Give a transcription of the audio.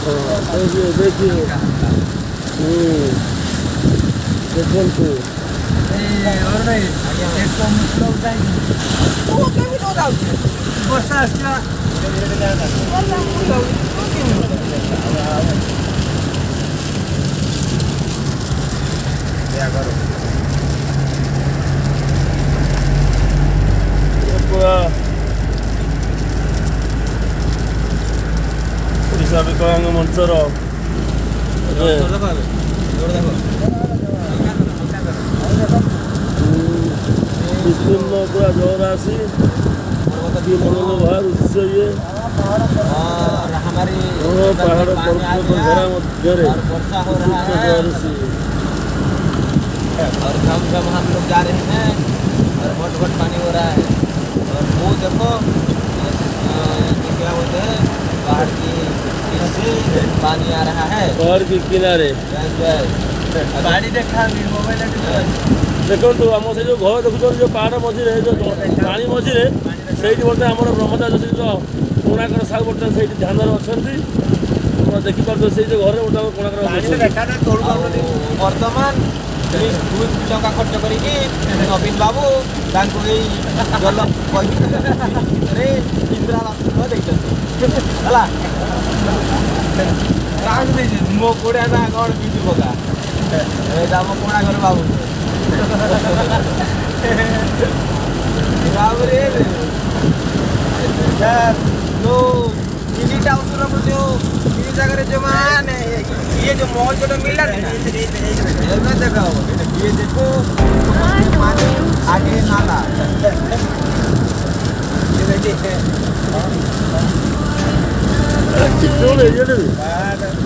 देखिए देखिए देखो और नहीं एक तो मुश्किल होता है वो कभी नो डाउट वर्षा आस्था क्या करो पूरा ओडिशा विकलांग मंचर विस्तीर्ण पूरा जौरासी मनोभार दृश्य ये और हमारी पहाड़ पर्वत पर घरा मध्य वर्षा हो रहा है और झम हम लोग जा रहे हैं और बहुत बहुत पानी हो रहा है और वो देखो क्या बोलते हैं पहाड़ की से पानी आ रहा है पहाड़ के किनारे पानी देखा मोबाइल देखो आम से जो घर देखुं जो पहाड़ मझे जो पानी मझे से बोलते आम ब्रह्मचा कोणाकर साहू बर्तमान से ध्यान अच्छा देखिपार से जो घर कोणाकर बर्तमान 2 टका खर्च करी नवीन बाबू जल इंदिरा देखते मो कोड़ा ना कौन बीज पका आम कोणाकर बाबू बाबू रे जो दिल्ली टाउन जो जगह जो मान ये जो मॉल जो मिला है ना देखो ये देखो आगे नाला ये देखिए कितने